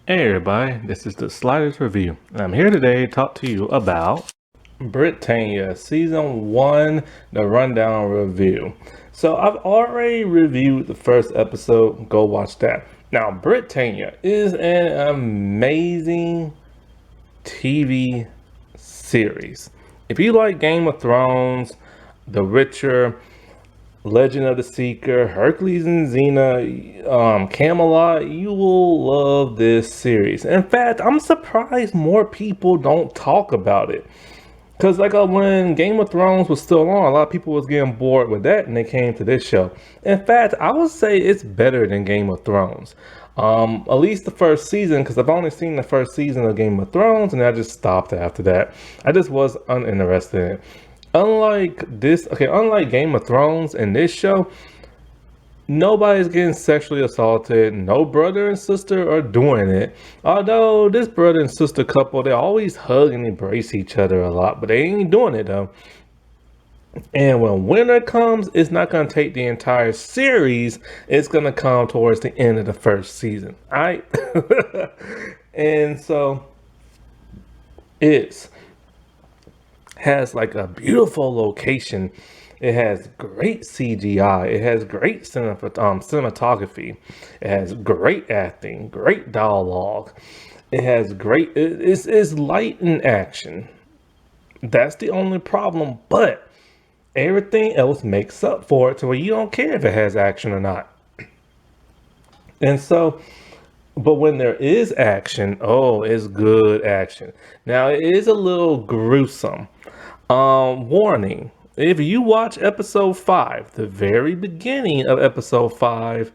Hey everybody, this is the Sliders Review, and I'm here today to talk to you about Britannia Season 1, the Rundown Review. So I've already reviewed the first episode, go watch that. Now, Britannia is an amazing TV series. If you like Game of Thrones, The Witcher, Legend of the Seeker, Hercules and Xena, Camelot, you will love this series. In fact, I'm surprised more people don't talk about it. Because when Game of Thrones was still on, a lot of people was getting bored with that and they came to this show. In fact, I would say it's better than Game of Thrones. At least the first season, because I've only seen the first season of Game of Thrones and I just stopped after that. I just was uninterested in it. Unlike Game of Thrones and this show, nobody's getting sexually assaulted. No brother and sister are doing it. Although this brother and sister couple, they always hug and embrace each other a lot, but they ain't doing it though. And when winter comes, it's not going to take the entire series. It's going to come towards the end of the first season. All right. And so it's has like a beautiful location. It has great CGI. It has great cinematography. It has great acting, great dialogue. It's light in action. That's the only problem, but everything else makes up for it to where you don't care if it has action or not. And so, but when there is action, oh, it's good action. Now, it is a little gruesome. Warning. If you watch episode 5, the very beginning of episode 5,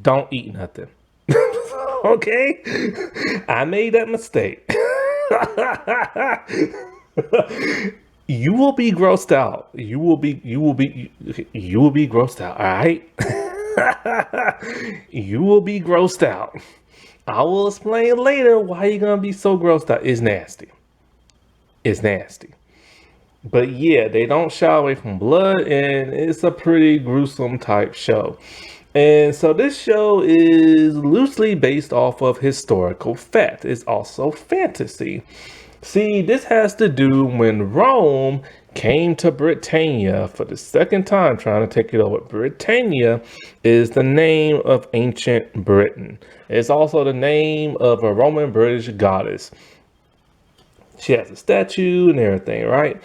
don't eat nothing. Okay? I made that mistake. You will be grossed out. You will be grossed out, all right? You will be grossed out. I will explain later why you're gonna be so grossed out. It's nasty. It's nasty. But yeah, they don't shy away from blood, and it's a pretty gruesome type show. And so this show is loosely based off of historical fact. It's also fantasy. See, this has to do when Rome came to Britannia for the second time trying to take it over. Britannia is the name of ancient Britain. It's also the name of a Roman British goddess. She has a statue and everything, right?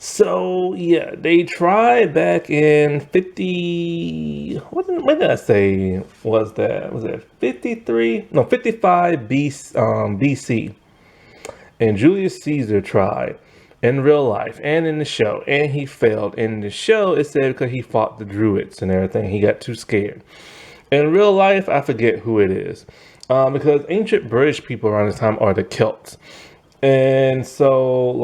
So yeah, they tried back in 50. What did I say? Was it 53? No, 55 BC. And Julius Caesar tried in real life and in the show, and he failed. In the show, it said because he fought the Druids and everything, he got too scared. In real life, I forget who it is, because ancient British people around this time are the Celts. And so,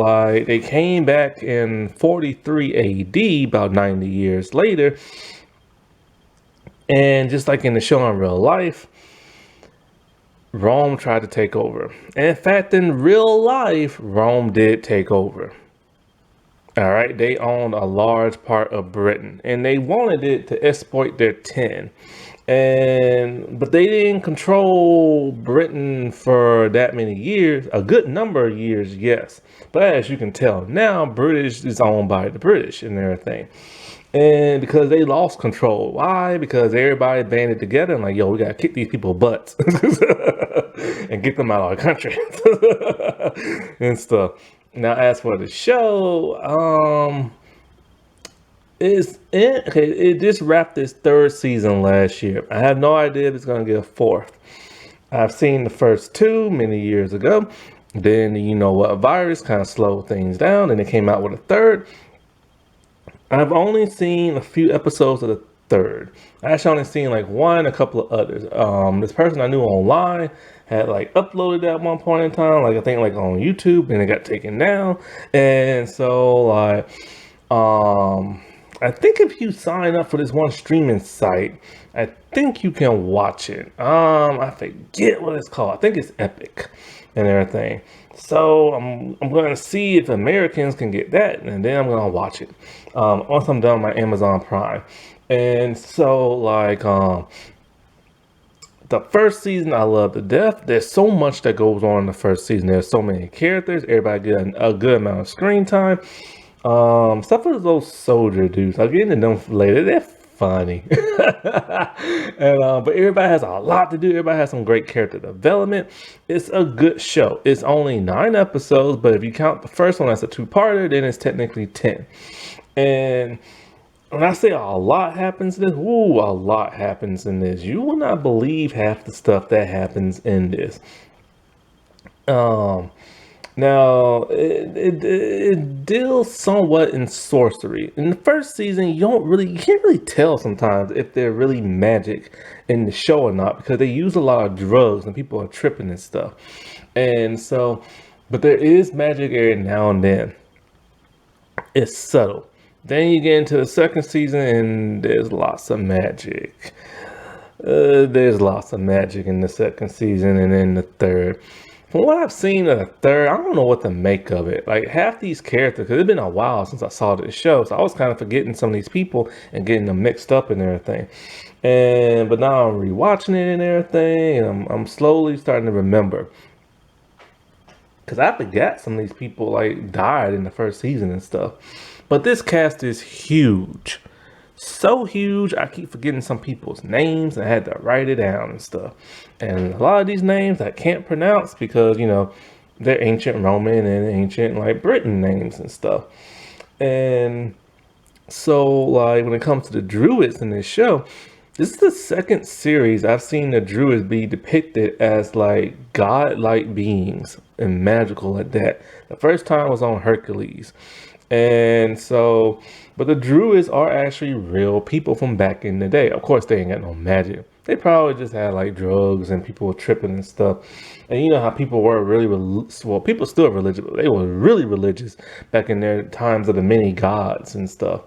they came back in 43 AD, about 90 years later. And just like in the show in real life, Rome tried to take over. And in fact, in real life, Rome did take over. All right, they owned a large part of Britain, and they wanted it to exploit their tin. But they didn't control Britain for that many years. A good number of years, yes. But as you can tell now, British is owned by the British and everything. And because they lost control. Why? Because everybody banded together and yo, we gotta kick these people butts and get them out of our country and stuff. Now, as for the show, it just wrapped its third season last year. I have no idea if it's going to get a fourth. I've seen the first two many years ago. Then, a virus kind of slowed things down, and it came out with a third. I've only seen a few episodes of the third. I actually only seen one, a couple of others. This person I knew online had uploaded at one point in time, I think on YouTube, and it got taken down. And so I think if you sign up for this one streaming site, I think you can watch it. I forget what it's called. I think it's Epic and everything. So I'm going to see if Americans can get that, and then I'm going to watch it once I'm done my Amazon Prime. And so The first season I love to death. There's so much that goes on in the first season. There's so many characters. Everybody get a good amount of screen time. Except for those soldier dudes. I'll get into them later. They're funny. And but everybody has a lot to do. Everybody has some great character development. It's a good show. It's only 9 episodes, but if you count the first one as a two-parter, then it's technically 10. And when I say a lot happens in this, a lot happens in this. You will not believe half the stuff that happens in this. Um, Now, it deals somewhat in sorcery. In the first season, you can't really tell sometimes if they're really magic in the show or not because they use a lot of drugs and people are tripping and stuff. And so, but there is magic every now and then. It's subtle. Then you get into the second season and there's lots of magic. There's lots of magic in the second season and then the third. From what I've seen of the third, I don't know what to make of it. Like half these characters, because it's been a while since I saw this show, so I was kind of forgetting some of these people and getting them mixed up and everything. But now I'm rewatching it and everything, and I'm slowly starting to remember. Because I forgot some of these people like died in the first season and stuff. But this cast is huge. So huge, I keep forgetting some people's names and I had to write it down and stuff. And a lot of these names I can't pronounce because, they're ancient Roman and ancient like Britain names and stuff. And so like when it comes to the Druids in this show, this is the second series I've seen the Druids be depicted as like godlike beings and magical at that. The first time was on Hercules. And so, but the Druids are actually real people from back in the day. Of course, they ain't got no magic. They probably just had like drugs and people were tripping and stuff. And you know how people were really, well, people still are religious, but they were really religious back in their times of the many gods and stuff.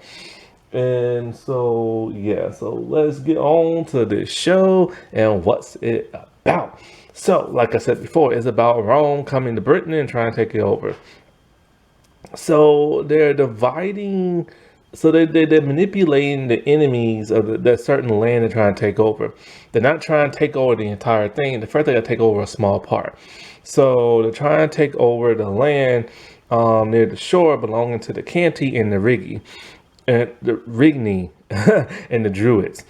And so, yeah, so let's get on to this show and what's it about. So, like I said before, it's about Rome coming to Britain and trying to take it over. So they're dividing, so they're manipulating the enemies of that certain land they're trying to take over. They're not trying to take over the entire thing. The first they got to take over a small part. So they're trying to take over the land near the shore belonging to the Canti and the Rigi, and the Rigni and the Druids.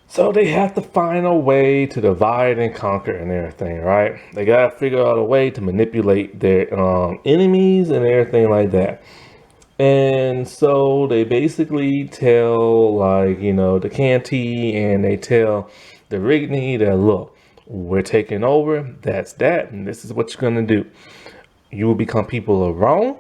So they have to find a way to divide and conquer and everything, right? They gotta figure out a way to manipulate their enemies and everything like that. And so they basically tell the Canti and they tell the Rigni that look, we're taking over, that's that, and this is what you're gonna do. You will become people of Rome.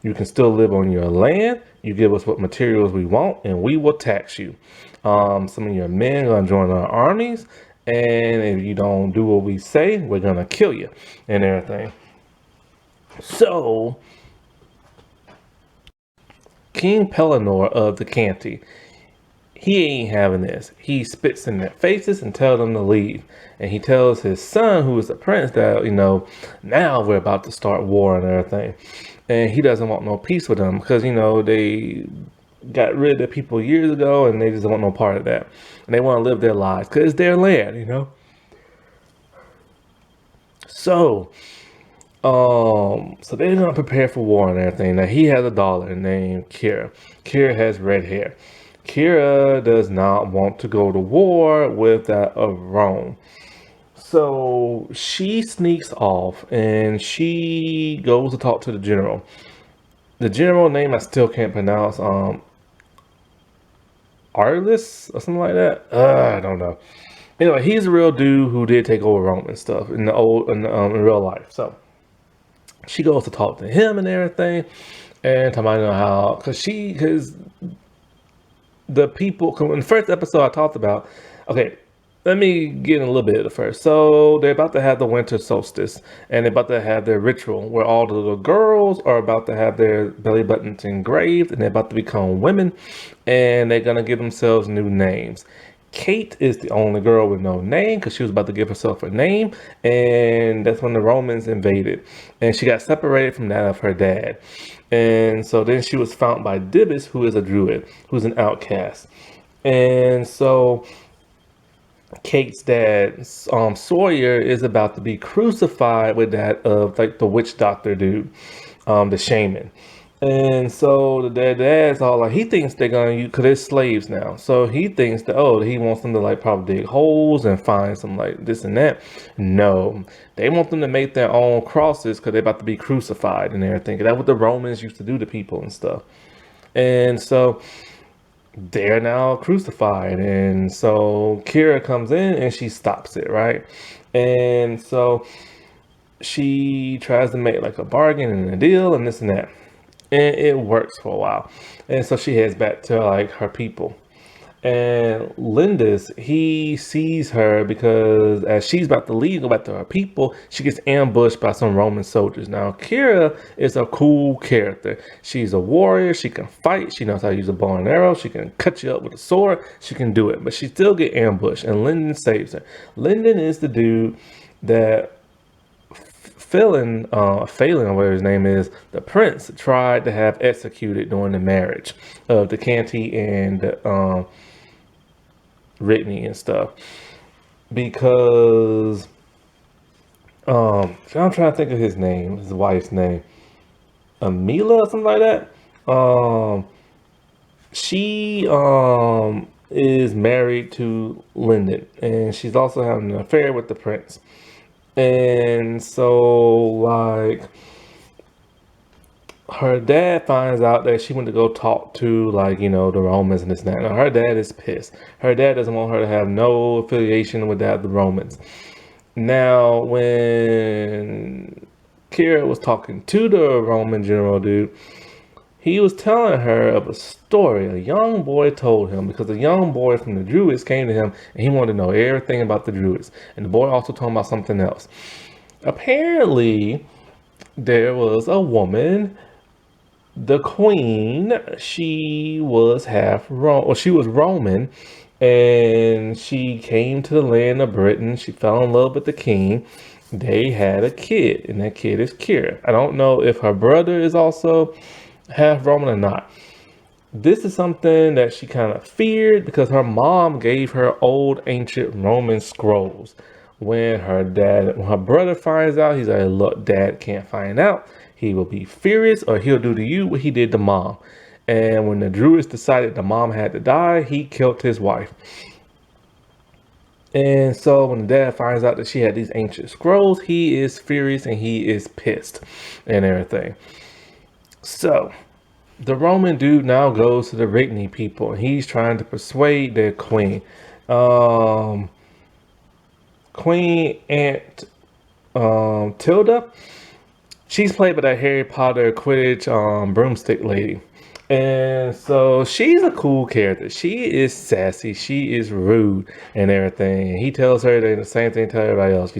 You can still live on your land. You give us what materials we want, and we will tax you. Some of your men are gonna join our armies, and if you don't do what we say, we're gonna kill you and everything. So, King Pellinor of the Canti, he ain't having this. He spits in their faces and tells them to leave. And he tells his son, who is the prince, that, now we're about to start war and everything. And he doesn't want no peace with them because, they got rid of the people years ago and they just don't want no part of that. And they want to live their lives because it's their land. So, so they're going to prepare for war and everything. Now, he has a daughter named Kira. Kira has red hair. Kira does not want to go to war with that of Rome. So she sneaks off and she goes to talk to the general. The general name I still can't pronounce. Arliss or something like that. I don't know. Anyway, he's a real dude who did take over Rome and stuff in in real life. So she goes to talk to him and everything, and talking about how because the people in the first episode I talked about. Okay, let me get in a little bit of the first. So they're about to have the winter solstice, and they're about to have their ritual where all the little girls are about to have their belly buttons engraved, and they're about to become women, and they're gonna give themselves new names. Kate is the only girl with no name because she was about to give herself a name, and that's when the Romans invaded, and she got separated from that of her dad. And so then she was found by Dibbis, who is a druid, who's an outcast. And so Kate's dad, Sawyer, is about to be crucified with that of like the witch doctor dude, the shaman. And so the dad's all like, he thinks they're gonna use, cause they're slaves now. So he thinks that, oh, he wants them to like probably dig holes and find some like this and that. No, they want them to make their own crosses because they're about to be crucified and everything. That's what the Romans used to do to people and stuff. And so they're now crucified. And so Kira comes in and she stops it, right? And so she tries to make like a bargain and a deal and this and that. And it works for a while. And so she heads back to like her people. And Linda's, he sees her because as she's about to leave, go back to her people, she gets ambushed by some Roman soldiers. Now, Kira is a cool character. She's a warrior. She can fight. She knows how to use a bow and arrow. She can cut you up with a sword. She can do it. But she still get ambushed, and Lyndon saves her. Lyndon is the dude that Phelan, or whatever his name is, the prince tried to have executed during the marriage of the Canty and Whitney and stuff, because I'm trying to think of his wife's name, Amila or something like that. She is married to Lyndon, and she's also having an affair with the prince. And so like her dad finds out that she went to go talk to like, the Romans and this and that. Now her dad is pissed. Her dad doesn't want her to have no affiliation with the Romans. Now when Kira was talking to the Roman general dude, he was telling her of a story a young boy told him, because a young boy from the Druids came to him and he wanted to know everything about the Druids. And the boy also told him about something else. Apparently, there was a woman, the queen. She was she was Roman, and she came to the land of Britain. She fell in love with the king. They had a kid, and that kid is Kira. I don't know if her brother is also half Roman or not. This is something that she kind of feared because her mom gave her old ancient Roman scrolls. When her brother finds out, he's like, look, dad can't find out. He will be furious, or he'll do to you what he did to mom. And when the Druids decided the mom had to die, he killed his wife. And so when the dad finds out that she had these ancient scrolls, he is furious and he is pissed and everything. So the Roman dude now goes to the Whitney people, and he's trying to persuade their queen. Queen Aunt Tilda, she's played by that Harry Potter Quidditch broomstick lady. And so she's a cool character. She is sassy. She is rude and everything. And he tells her the same thing to everybody else,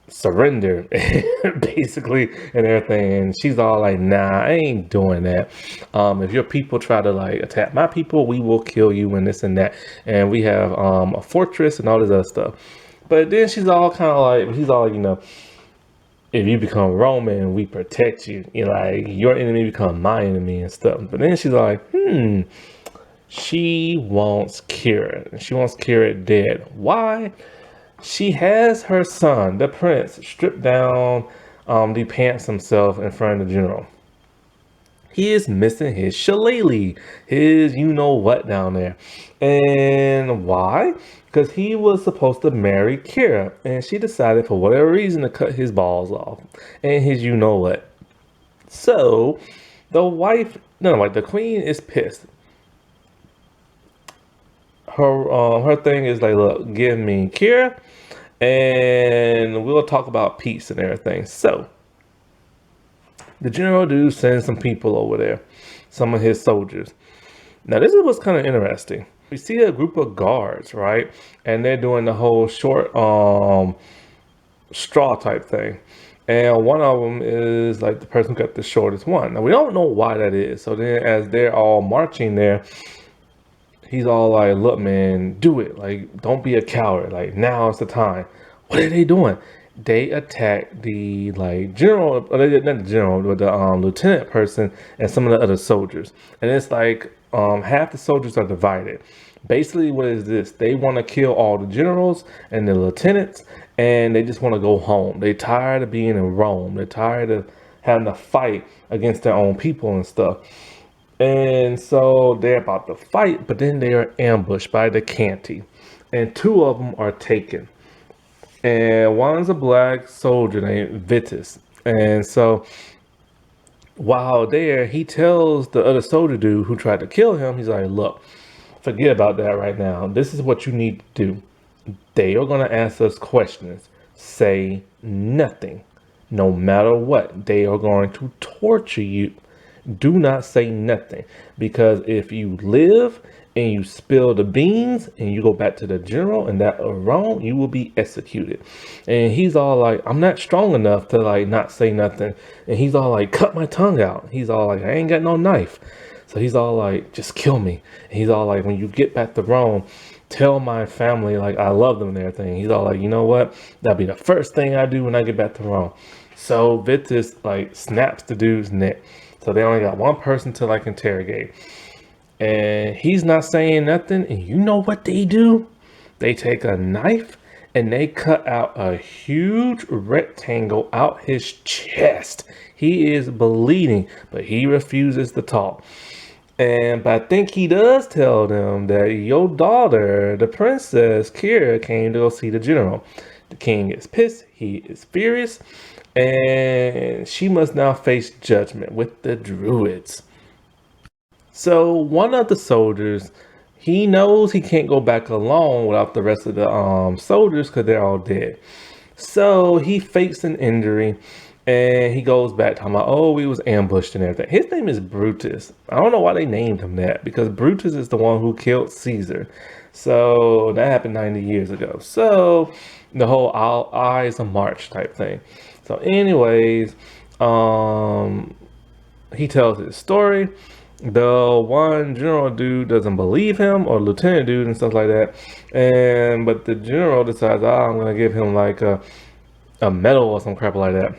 surrender basically and everything. And she's all like, nah, I ain't doing that. If your people try to like attack my people, we will kill you and this and that. And we have a fortress and all this other stuff. But then she's all kind of like, he's all like, if you become Roman, we protect you. Like your enemy become my enemy and stuff. But then she's like, she wants Kira. She wants Kira dead. Why? She has her son, the prince, strip down the pants himself in front of the general. He is missing his shillelagh, his you-know-what down there. And why? Because he was supposed to marry Kira, and she decided for whatever reason to cut his balls off and his you-know-what. So the queen is pissed. Her thing is like, look, give me Kira, and we'll talk about peace and everything. So the general dude sends some people over there, some of his soldiers. Now this is what's kind of interesting. We see a group of guards, right? And they're doing the whole short straw type thing. And one of them is like the person who got the shortest one. Now we don't know why that is. So then as they're all marching there, he's all like, look, man, do it. Like, don't be a coward. Like, now is the time. What are they doing? They attack the like general, or not the general, but the lieutenant person and some of the other soldiers. And it's like half the soldiers are divided. Basically, what is this? They want to kill all the generals and the lieutenants, and they just want to go home. They're tired of being in Rome. They're tired of having to fight against their own people and stuff. And so they're about to fight, but then they are ambushed by the Canti, and two of them are taken. And one's a black soldier named Vitus. And so while there, he tells the other soldier dude who tried to kill him, he's like, look, forget about that right now. This is what you need to do. They are going to ask us questions. Say nothing. No matter what, they are going to torture you. Do not say nothing, because if you live and you spill the beans and you go back to the general and that are wrong, you will be executed. And he's all like, I'm not strong enough to like not say nothing. And he's all like, cut my tongue out. He's all like, I ain't got no knife. So he's all like, just kill me. And he's all like, when you get back to Rome, tell my family like I love them and everything. He's all like, you know what? That'll be the first thing I do when I get back to Rome. So Vitus like snaps the dude's neck. So they only got one person to like interrogate. And he's not saying nothing. And you know what they do? They take a knife and they cut out a huge rectangle out his chest. He is bleeding, but he refuses to talk. But I think he does tell them that your daughter, the princess Kira, came to go see the general. The king is pissed. He is furious. And she must now face judgment with the druids. So one of the soldiers, he knows he can't go back alone without the rest of the soldiers because they're all dead. So he fakes an injury and he goes back talking about, oh, we was ambushed and everything. His name is Brutus. I don't know why they named him that, because Brutus is the one who killed Caesar. So that happened 90 years ago. So the whole Ides of March type thing. So anyways, he tells his story. The one general dude doesn't believe him, or lieutenant dude and stuff like that. But the general decides, I'm gonna give him like a medal or some crap like that.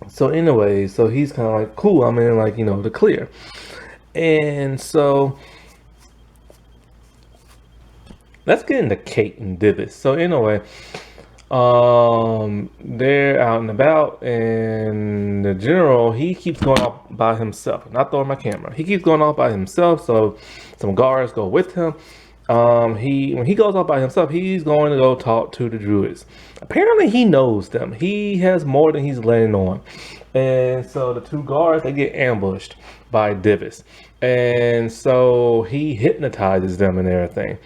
So anyways, so he's kind of like, cool, I'm in like, the clear. And so let's get into Kate and Divis. So anyway, they're out and about, and the general, he keeps going off by himself. I'm not throwing my camera. He keeps going off by himself, so some guards go with him. When he goes off by himself, he's going to go talk to the druids. Apparently he knows them. He has more than he's letting on. And so the two guards, they get ambushed by Divis. And so he hypnotizes them and everything.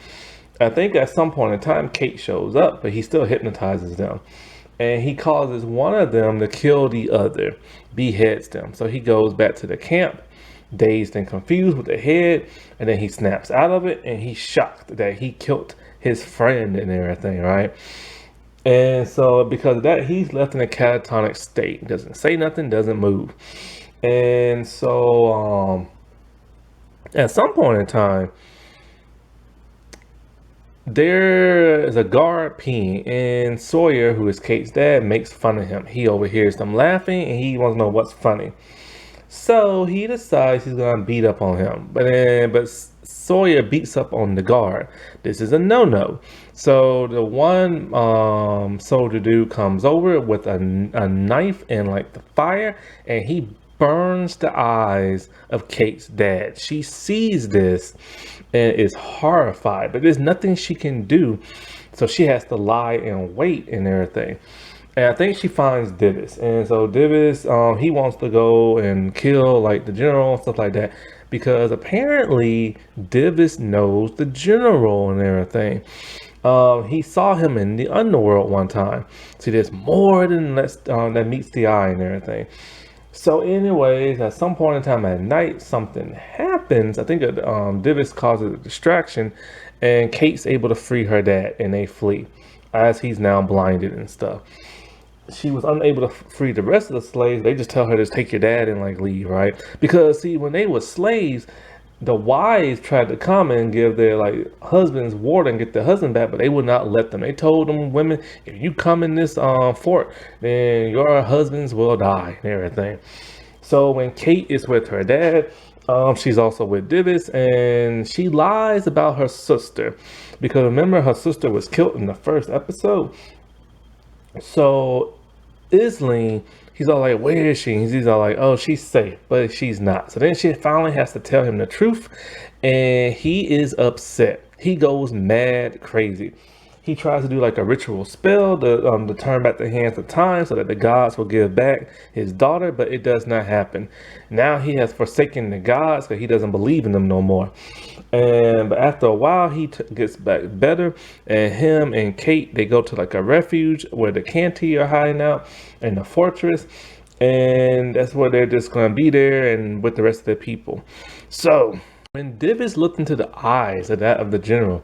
I think at some point in time, Kate shows up, but he still hypnotizes them. And he causes one of them to kill the other, beheads them. So he goes back to the camp, dazed and confused with the head, and then he snaps out of it, and he's shocked that he killed his friend and everything, right? And so because of that, he's left in a catatonic state. Doesn't say nothing, doesn't move. And so at some point in time, there is a guard peeing, and Sawyer, who is Kate's dad, makes fun of him. He overhears them laughing, and he wants to know what's funny. So he decides he's gonna beat up on him, but Sawyer beats up on the guard. This is a no-no. So the one soldier dude comes over with a knife and like the fire, and he burns the eyes of Kate's dad. She sees this and is horrified, but there's nothing she can do, so she has to lie and wait and everything. And I think she finds Divis, and so Divis, he wants to go and kill like the general and stuff like that, because apparently Divis knows the general and everything. He saw him in the underworld one time. See, there's more than that meets the eye and everything. So anyways, at some point in time at night, something happens. I think Divis causes a distraction, and Kate's able to free her dad, and they flee as he's now blinded and stuff. She was unable to free the rest of the slaves. They just tell her to take your dad and like leave, right? Because see, when they were slaves, the wives tried to come and give their like husbands water and get their husband back, but they would not let them. They told them women, if you come in this fort, then your husbands will die and everything. So when Kate is with her dad, She's also with Divis, and she lies about her sister because remember her sister was killed in the first episode. So Isling, he's all like, "Where is she?" He's all like, "Oh, she's safe," but she's not. So then she finally has to tell him the truth, and he is upset. He goes mad crazy. He tries to do like a ritual spell to turn back the hands of time so that the gods will give back his daughter, but it does not happen. Now he has forsaken the gods because he doesn't believe in them no more. And but after a while, he gets back better, and him and Kate they go to like a refuge where the Canti are hiding out in the fortress, and that's where they're just gonna be there and with the rest of the people. So when Divis looked into the eyes of that of the general,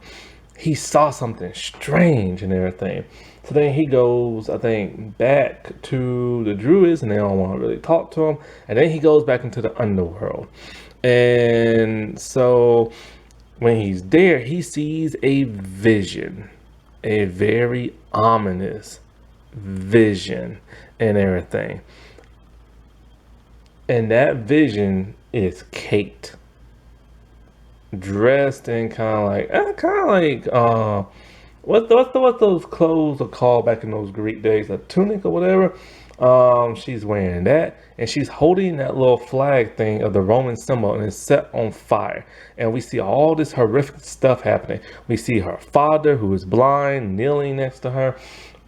he saw something strange and everything. So then he goes, I think, back to the Druids, and they don't want to really talk to him. And then he goes back into the underworld. And so when he's there, he sees a vision, a very ominous vision and everything. And that vision is Kate, dressed in what those clothes are called back in those Greek days, a tunic or whatever. She's wearing that, and she's holding that little flag thing of the Roman symbol, and it's set on fire. And we see all this horrific stuff happening. We see her father, who is blind, kneeling next to her.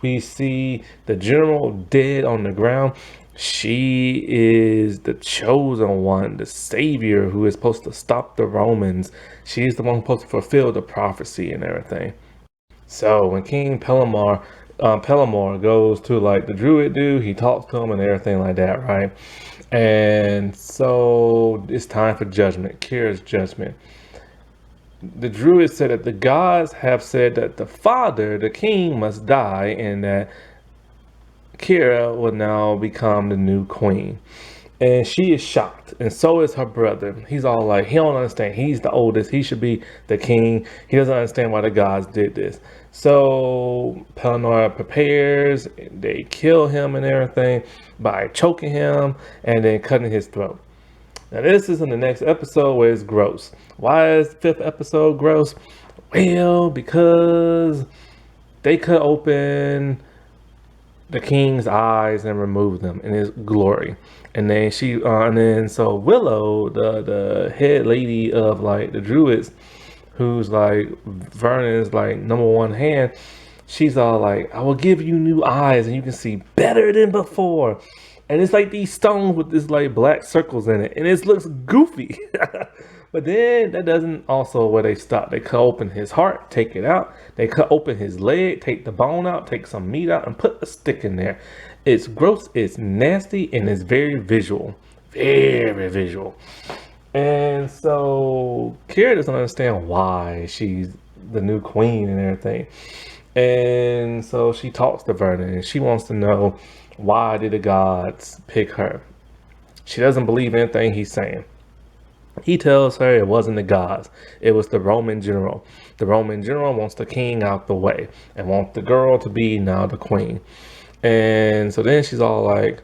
We see the general dead on the ground. She is the chosen one, the savior who is supposed to stop the Romans. She's the one supposed to fulfill the prophecy and everything. So when King Pelamar goes to like the druid dude, he talks to him and everything like that, right? And so it's time for judgment, Kira's judgment. The druid said that the gods have said that the father, the king, must die, and that Kira will now become the new queen. And she is shocked, and so is her brother. He's all like, he don't understand. He's the oldest. He should be the king. He doesn't understand why the gods did this. So Pelennor prepares. They kill him and everything by choking him and then cutting his throat. Now this is in the next episode where it's gross. Why is the fifth episode gross? Well, because they cut open the king's eyes and remove them in his glory. And then so Willow, the head lady of like the druids, who's like Vernon's like number one hand, she's all like, "I will give you new eyes and you can see better than before." And it's like these stones with this like black circles in it, and it looks goofy. But then that doesn't also where they stop. They cut open his heart, take it out. They cut open his leg, take the bone out, take some meat out, and put a stick in there. It's gross, it's nasty, and it's very visual. Very visual. And so Kira doesn't understand why she's the new queen and everything. And so she talks to Vernon, and she wants to know, why did the gods pick her? She doesn't believe anything he's saying. He tells her it wasn't the gods, it was the Roman general. The Roman general wants the king out the way and wants the girl to be now the queen. And so then she's all like,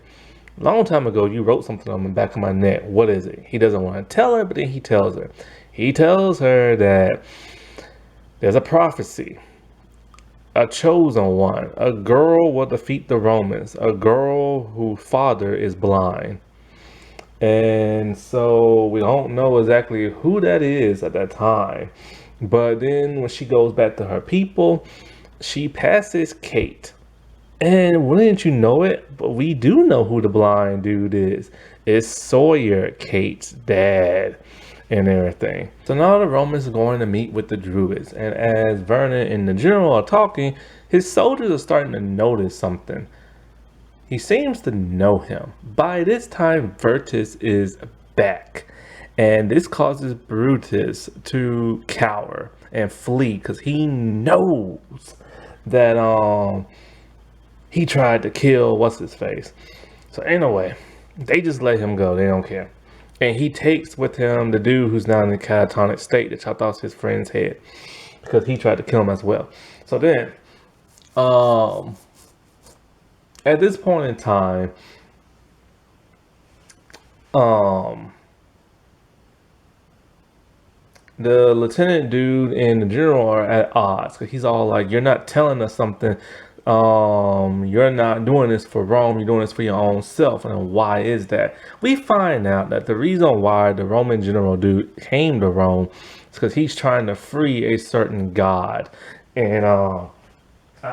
"Long time ago, you wrote something on the back of my neck. What is it?" He doesn't want to tell her, but then he tells her. He tells her that there's a prophecy, a chosen one, a girl will defeat the Romans, a girl whose father is blind. And so we don't know exactly who that is at that time. But then when she goes back to her people, she passes Kate. And wouldn't you know it? But we do know who the blind dude is. It's Sawyer, Kate's dad, and everything. So now the Romans are going to meet with the Druids. And as Vernon and the general are talking, his soldiers are starting to notice something. He seems to know him. By this time, Virtus is back. And this causes Brutus to cower and flee because he knows that he tried to kill what's-his-face. So anyway, they just let him go. They don't care. And he takes with him the dude who's now in the catatonic state that chopped off his friend's head because he tried to kill him as well. So then, at this point in time, the lieutenant dude and the general are at odds because he's all like, "You're not telling us something. You're not doing this for Rome. You're doing this for your own self." And why is that? We find out that the reason why the Roman general dude came to Rome is because he's trying to free a certain god, and I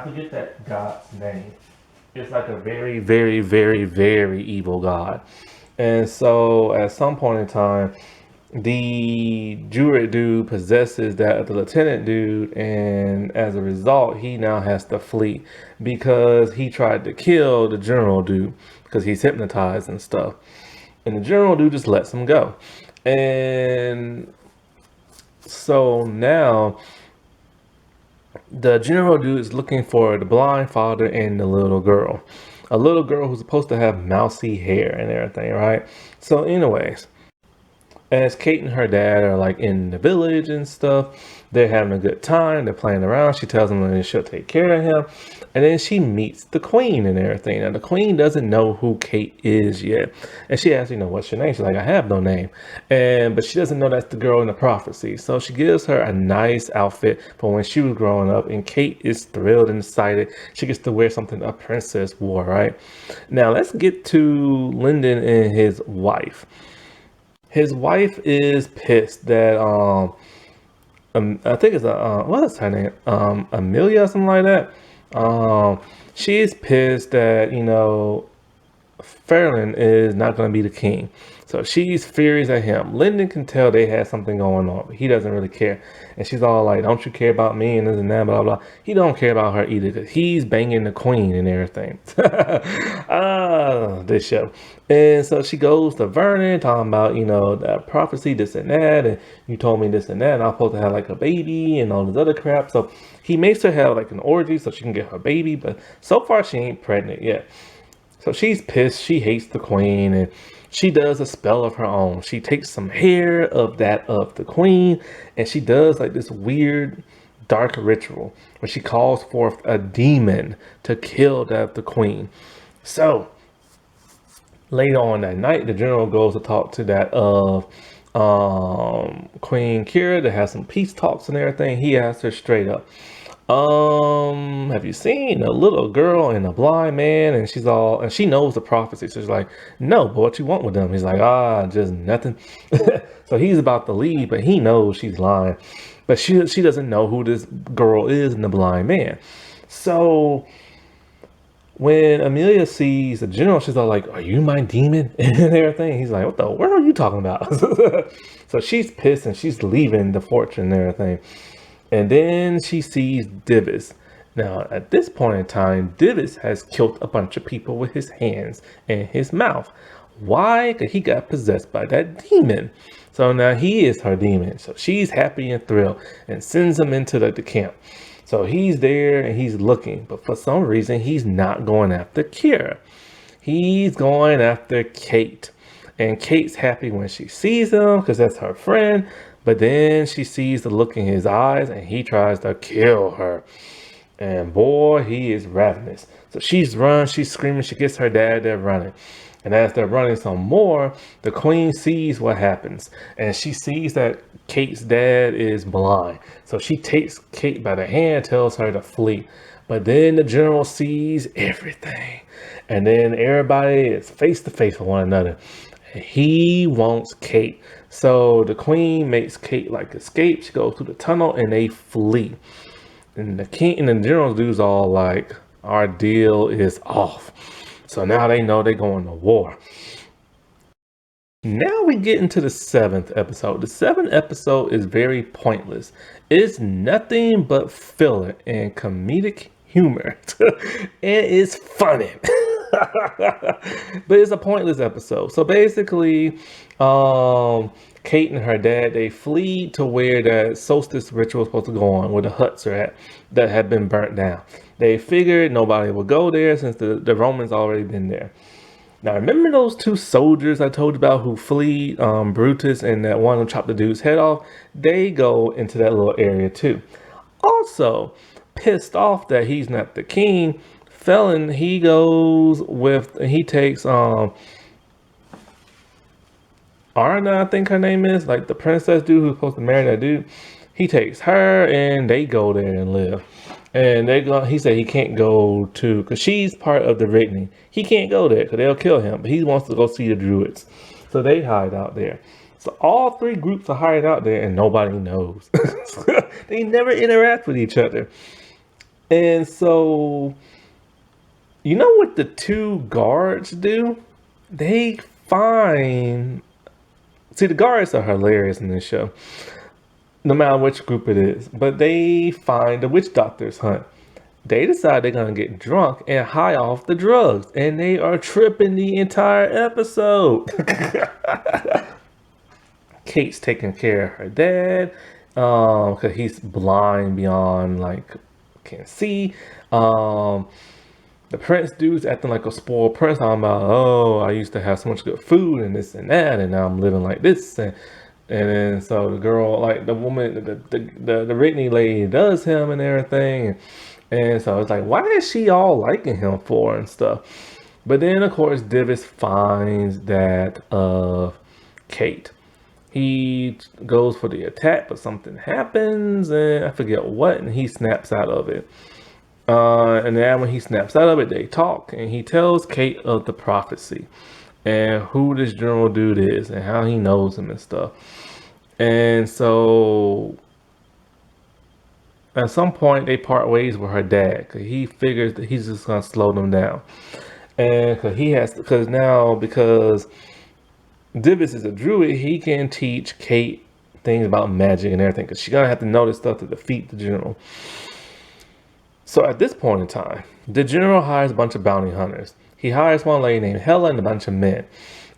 forget that god's name. It's like a very, very, very, very evil god. And so at some point in time, the Druid dude possesses that of the lieutenant dude, and as a result, he now has to flee because he tried to kill the general dude because he's hypnotized and stuff. And the general dude just lets him go. And so now the general dude is looking for the blind father and the little girl. A little girl who's supposed to have mousy hair and everything, right? So anyways, as Kate and her dad are like in the village and stuff, they're having a good time. They're playing around. She tells him that she'll take care of him. And then she meets the queen and everything. Now, the queen doesn't know who Kate is yet. And she asks, what's your name? She's like, I have no name. But she doesn't know that's the girl in the prophecy. So she gives her a nice outfit for when she was growing up. And Kate is thrilled and excited. She gets to wear something a princess wore, right? Now, let's get to Lyndon and his wife. His wife is pissed that I think it's what is her name? Amelia or something like that. She's pissed that Fairland is not going to be the king. So she's furious at him. Lyndon can tell they had something going on, but he doesn't really care. And she's all like, don't you care about me and this and that, blah, blah. He don't care about her either because he's banging the queen and everything. This show. And so she goes to Vernon talking about, that prophecy, this and that. And you told me this and that. And I'm supposed to have like a baby and all this other crap. So he makes her have like an orgy so she can get her baby. But so far she ain't pregnant yet. So she's pissed. She hates the queen and she does a spell of her own. She takes some hair of the queen and she does like this weird dark ritual where she calls forth a demon to kill the queen. So later on that night, the general goes to talk to that of Queen Kira to have some peace talks and everything. He asks her straight up, have you seen a little girl and a blind man? And she knows the prophecy. So she's like, no, but what you want with them? He's like, just nothing. So he's about to leave, but he knows she's lying. But she doesn't know who this girl is and the blind man. So when Amelia sees the general, she's all like, are you my demon? And everything. He's like, what the world are you talking about? So she's pissed and she's leaving the fortune and everything. And then she sees Divis. Now, at this point in time, Divis has killed a bunch of people with his hands and his mouth. Why? Because he got possessed by that demon. So now he is her demon. So she's happy and thrilled and sends him into the camp. So he's there and he's looking. But for some reason, he's not going after Kira. He's going after Kate. And Kate's happy when she sees him because that's her friend. But then she sees the look in his eyes and he tries to kill her. And boy, he is ravenous. So she's screaming, she gets her dad there running. And as they're running some more, the queen sees what happens. And she sees that Kate's dad is blind. So she takes Kate by the hand, tells her to flee. But then the general sees everything. And then everybody is face to face with one another. And he wants Kate. So the queen makes Kate like escape. She goes through the tunnel and they flee. And the king and the general dudes all like, our deal is off. So now they know they're going to war. Now we get into the 7th episode. The 7th episode is very pointless. It's nothing but filler and comedic humor. And it's funny. But it's a pointless episode. So basically, Kate and her dad, they flee to where the solstice ritual is supposed to go on, where the huts are at that have been burnt down. They figured nobody would go there since the Romans already been there. Now, remember those 2 soldiers I told you about who flee, Brutus and that one who chopped the dude's head off? They go into that little area too. Also, pissed off that he's not the king, Felon, he takes Arna, I think her name is, like the princess dude who's supposed to marry that dude. He takes her and they go there and live. And they go. He said he can't go to because she's part of the Ritney. He can't go there because they'll kill him. But he wants to go see the druids, so they hide out there. So all three groups are hiding out there, and nobody knows. They never interact with each other. And so, you know what the two guards do? They find. See, the guards are hilarious in this show, no matter which group it is. But they find the witch doctor's hunt. They decide they're gonna get drunk and high off the drugs, and they are tripping the entire episode. Kate's taking care of her dad, because he's blind beyond like can't see. The prince dude's acting like a spoiled prince. I'm about, oh, I used to have so much good food and this and that, and now I'm living like this. And then so the girl, like the woman, the Whitney lady does him and everything. And so it's like, why is she all liking him for and stuff? But then of course Divis finds that Kate. He goes for the attack, but something happens, and I forget what, and he snaps out of it. And then when he snaps out of it, they talk, and he tells Kate of the prophecy and who this general dude is and how he knows him and stuff. And so at some point they part ways with her dad because he figures that he's just gonna slow them down, and because Divis is a druid, he can teach Kate things about magic and everything because she's gonna have to know this stuff to defeat the general. So at this point in time, the general hires a bunch of bounty hunters. He hires one lady named Hella and a bunch of men.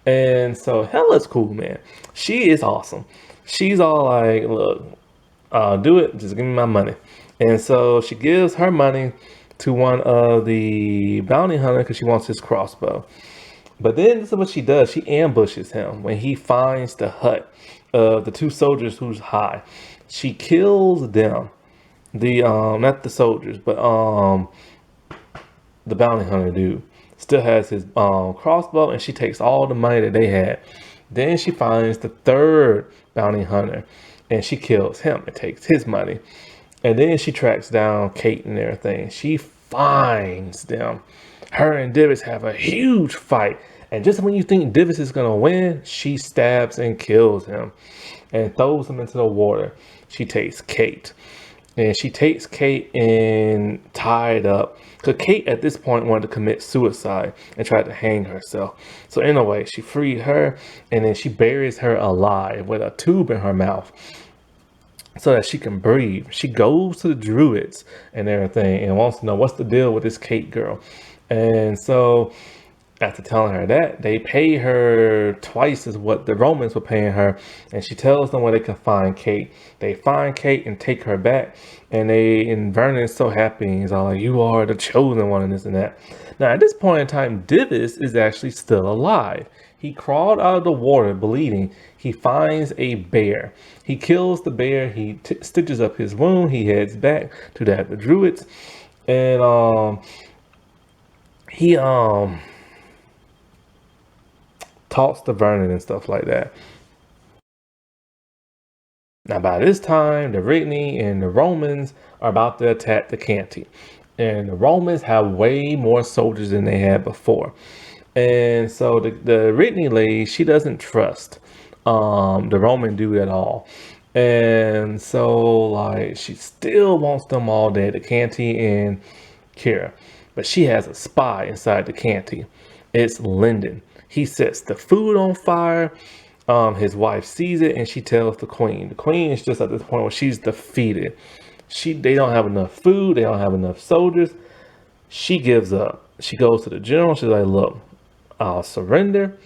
And so Hella's cool, man. She is awesome. She's all like, look, I'll do it. Just give me my money. And so she gives her money to one of the bounty hunters because she wants his crossbow. But then this is what she does. She ambushes him when he finds the hut of the two soldiers who's high. She kills them. Not the soldiers, but the bounty hunter dude still has his crossbow, and she takes all the money that they had. Then she finds the third bounty hunter, and she kills him and takes his money. And then she tracks down Kate and everything. She finds them. Her and Divis have a huge fight. And just when you think Divis is going to win, she stabs and kills him and throws him into the water. She takes Kate. And she takes Kate and tied up. Because Kate at this point wanted to commit suicide and tried to hang herself. So in a way, she freed her and then she buries her alive with a tube in her mouth so that she can breathe. She goes to the druids and everything and wants to know what's the deal with this Kate girl. And so after telling her that, they pay her twice as what the Romans were paying her, and she tells them where they can find Kate. They find Kate and take her back, and Vernon is so happy. He's all like, you are the chosen one and this and that. Now at this point in time, Divis is actually still alive. He crawled out of the water bleeding. He finds a bear. He kills the bear. He stitches up his wound. He heads back to the druids, and he talks to Vernon and stuff like that. Now by this time, the Ritney and the Romans are about to attack the Canty. And the Romans have way more soldiers than they had before. And so the Ritney lady, she doesn't trust the Roman dude at all. And so like she still wants them all dead, the Canty and Kira. But she has a spy inside the Canty. It's Lyndon. He sets the food on fire. His wife sees it and she tells the queen. The queen is just at this point where she's defeated. They don't have enough food. They don't have enough soldiers. She gives up. She goes to the general. She's like, look, I'll surrender,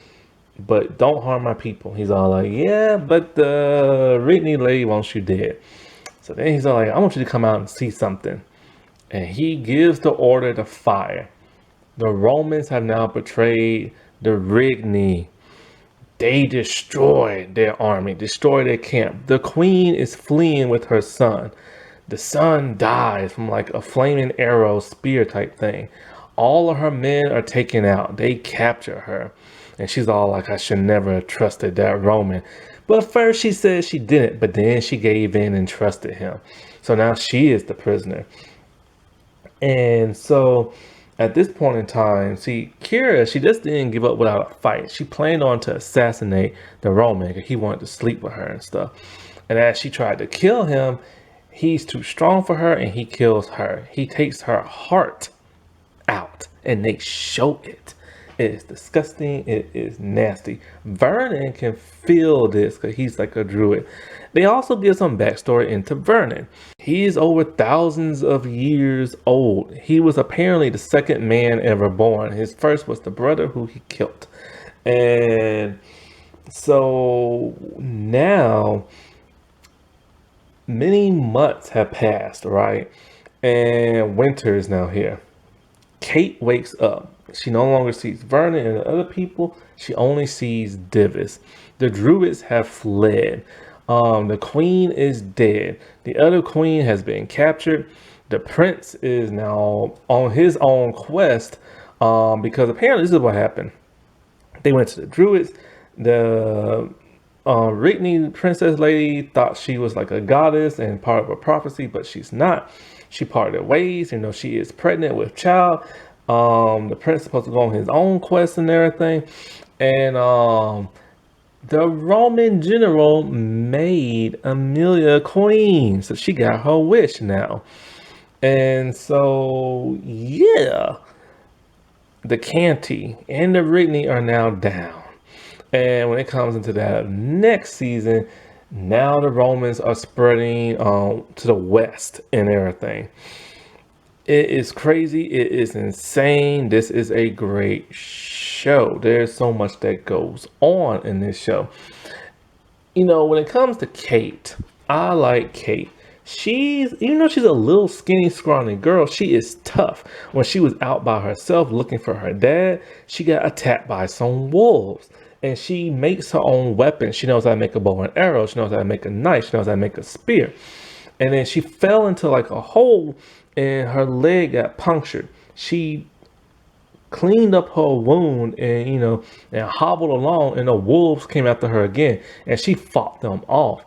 but don't harm my people. He's all like, yeah, but the Ritney lady wants you dead. So then he's all like, I want you to come out and see something. And he gives the order to fire. The Romans have now betrayed the Ritney. They destroyed their army, destroyed their camp. The queen is fleeing with her son. The son dies from like a flaming arrow spear type thing. All of her men are taken out. They capture her. And she's all like, I should never have trusted that Roman. But first she said she didn't, but then she gave in and trusted him. So now she is the prisoner. And so at this point in time, see, Kira, she just didn't give up without a fight. She planned on to assassinate the Roman because he wanted to sleep with her and stuff. And as she tried to kill him, he's too strong for her and he kills her. He takes her heart out and they show it. It is disgusting. It is nasty. Vernon can feel this because he's like a druid. They also give some backstory into Vernon. He is over thousands of years old. He was apparently the second man ever born. His first was the brother who he killed. And so now many months have passed, right? And winter is now here. Kate wakes up. She no longer sees Vernon and the other people. She only sees Divis. The druids have fled. The queen is dead. The other queen has been captured. The prince is now on his own quest because apparently this is what happened. They went to the druids. The Rickney princess lady thought she was like a goddess and part of a prophecy, but she's not. She parted ways. You know, she is pregnant with child. The prince is supposed to go on his own quest and everything. And the Roman general made Amelia queen. So she got her wish now. And so, yeah, the Canty and the Rickney are now down. And when it comes into that next season, now the Romans are spreading to the west and everything. It is crazy. It is insane. This is a great show. There's so much that goes on in this show. You know, when it comes to Kate, I like Kate. Even though she's a little skinny, scrawny girl, she is tough. When she was out by herself looking for her dad, she got attacked by some wolves. And she makes her own weapons. She knows how to make a bow and arrow. She knows how to make a knife. She knows how to make a spear. And then she fell into like a hole and her leg got punctured. She cleaned up her wound and, you know, and hobbled along, and the wolves came after her again and she fought them off.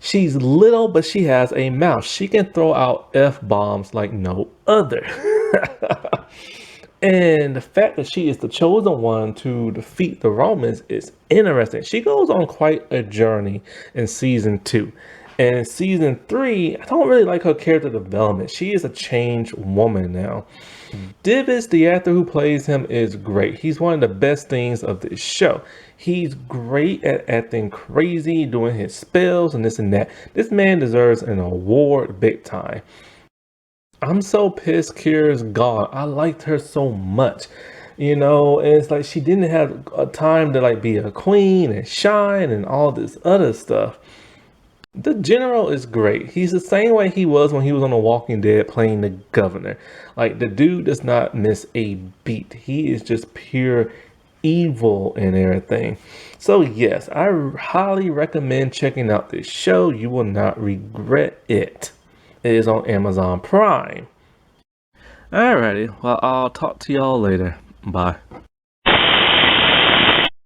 She's little, but she has a mouth. She can throw out F-bombs like no other. And the fact that she is the chosen one to defeat the Romans is interesting. She goes on quite a journey in season 2. And in season 3, I don't really like her character development. She is a changed woman now. Divis, the actor who plays him, is great. He's one of the best things of this show. He's great at acting crazy, doing his spells and this and that. This man deserves an award big time. I'm so pissed Kira's gone. I liked her so much. You know, and it's like she didn't have a time to like be a queen and shine and all this other stuff. The general is great. He's the same way he was when he was on The Walking Dead playing the governor. Like, the dude does not miss a beat. He is just pure evil and everything. So yes, I highly recommend checking out this show. You will not regret it. It is on Amazon Prime. Alrighty, well, I'll talk to y'all later. Bye.